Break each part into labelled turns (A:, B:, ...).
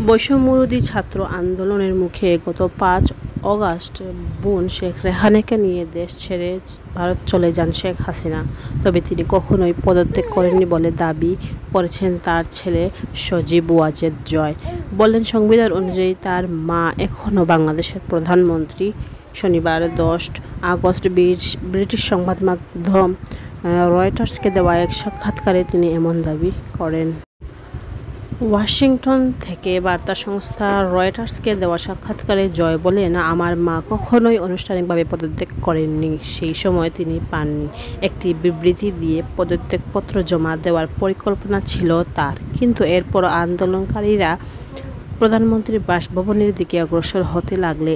A: বৈষম্যবিরোধী ছাত্র আন্দোলনের মুখে গত ৫ অগাস্ট বোন শেখ রেহানাকে নিয়ে দেশ ছেড়ে ভারত চলে যান শেখ হাসিনা। তবে তিনি কখনোই পদত্যাগ করেননি বলে দাবি করেছেন তার ছেলে সজীব ওয়াজেদ জয়। বললেন, সংবিধান অনুযায়ী তার মা এখনও বাংলাদেশের প্রধানমন্ত্রী। শনিবার ১০ আগস্ট ব্রিটিশ সংবাদ মাধ্যম রয়টার্সকে দেওয়া এক সাক্ষাৎকারে তিনি এমন দাবি করেন। ওয়াশিংটন থেকে বার্তা সংস্থা রয়টার্সকে দেওয়া সাক্ষাৎকারে জয় বলেন, আমার মা কখনোই আনুষ্ঠানিকভাবে পদত্যাগ করেননি। সেই সময় তিনি পাননি। একটি বিবৃতি দিয়ে পদত্যাগপত্র জমা দেওয়ার পরিকল্পনা ছিল তার। কিন্তু এরপর আন্দোলনকারীরা প্রধানমন্ত্রীর বাসভবনের দিকে অগ্রসর হতে লাগলে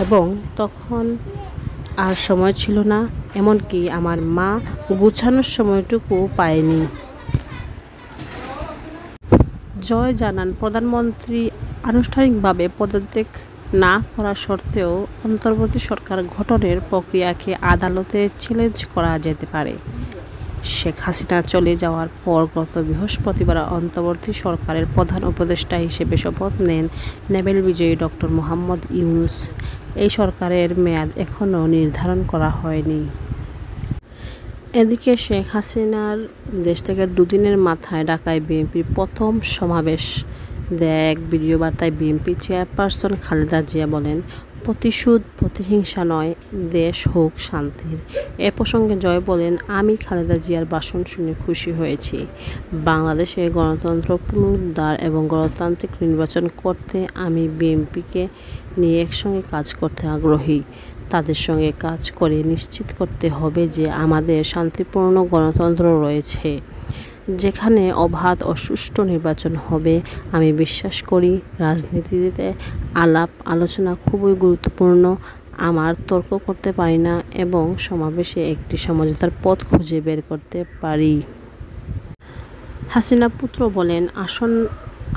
A: এবং তখন আর সময় ছিল না। এমনকি আমার মা গুছানোর সময়টুকু পায়নি। জয় জানান, প্রধানমন্ত্রী আনুষ্ঠানিকভাবে পদত্যাগ না করা সত্ত্বেও অন্তর্বর্তী সরকার গঠনের প্রক্রিয়াকে আদালতে চ্যালেঞ্জ করা যেতে পারে। শেখ হাসিনা চলে যাওয়ার পর গত বৃহস্পতিবার অন্তর্বর্তী সরকারের প্রধান উপদেষ্টা হিসেবে শপথ নেন নোবেল বিজয়ী ডক্টর মোহাম্মদ ইউনূস। এই সরকারের মেয়াদ এখনও নির্ধারণ করা হয়নি। এদিকে শেখ হাসিনার দেশ থেকে দুদিনের মাথায় ঢাকায় বিএনপির প্রথম সমাবেশ দেয়া এক ভিডিও বার্তায় বিএনপি চেয়ারপারসন খালেদা জিয়া বলেন, প্রতিশোধ প্রতিহিংসা নয়, দেশ হোক শান্তির। এ প্রসঙ্গে জয় বলেন, আমি খালেদা জিয়ার ভাষণ শুনে খুশি হয়েছি। বাংলাদেশে গণতন্ত্র পুনরুদ্ধার এবং গণতান্ত্রিক নির্বাচন করতে আমি বিএনপিকে নিয়ে একসঙ্গে কাজ করতে আগ্রহী। তাদের সঙ্গে কাজ করে নিশ্চিত করতে হবে যে আমাদের শান্তিপূর্ণ গণতন্ত্র রয়েছে, যেখানে অবাধ ও সুষ্ঠু নির্বাচন হবে। আমি বিশ্বাস করি রাজনীতিতে আলাপ আলোচনা খুবই গুরুত্বপূর্ণ। আমরা তর্ক করতে পারি না এবং সমাবেশে একটি সমঝোতার পথ খুঁজে বের করতে পারি। হাসিনা পুত্র বলেন, আসুন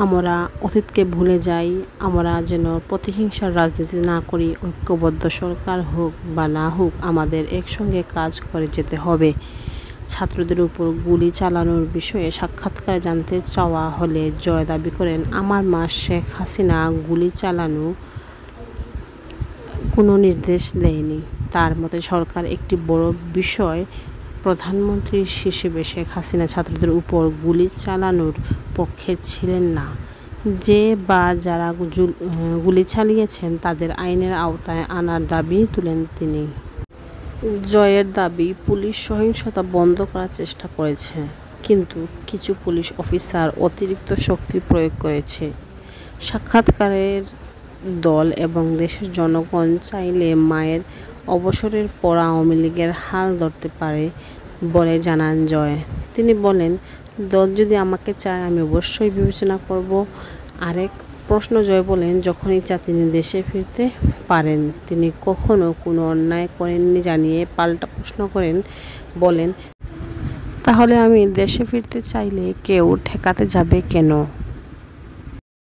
A: আমরা অতীতকে ভুলে যাই। আমরা যেন প্রতিহিংসার রাজনীতি না করি। ঐক্যবদ্ধ সরকার হোক বা না হোক, আমাদের একসঙ্গে কাজ করে যেতে হবে। ছাত্রদের উপর গুলি চালানোর বিষয়ে সাক্ষাৎকারে জানতে চাওয়া হলে জয় দাবি করেন, আমার মা শেখ হাসিনা গুলি চালানোর কোনো নির্দেশ দেয়নি। তার মতে সরকার একটি বড় বিষয়। প্রধানমন্ত্রী হিসেবে শেখ হাসিনা ছাত্রদের উপর গুলি চালানোর পক্ষে ছিলেন না। যে বা যারা গুলি চালিয়েছেন তাদের আইনের আওতায় আনার দাবি তুলেন তিনি। জয়ের দাবি, পুলিশ সহিংসতা বন্ধ করার চেষ্টা করেছে, কিন্তু কিছু পুলিশ অফিসার অতিরিক্ত শক্তি প্রয়োগ করেছে। সাক্ষাৎকারের দল এবং দেশের জনগণ চাইলে মায়ের অবসরের পর আওয়ামী লীগের হাল ধরতে পারে বলে জানান জয়। তিনি বলেন, দল যদি আমাকে চায় আমি অবশ্যই বিবেচনা করব। আরেক প্রশ্ন জয় বলেন, যখন ইচ্ছা তিনি দেশে ফিরতে পারেন। তিনি কখনো কোনো অন্যায় করেননি জানিয়ে পাল্টা প্রশ্ন করেন, বলেন, তাহলে আমি দেশে ফিরতে চাইলে কেউ ঠেকাতে যাবে কেন?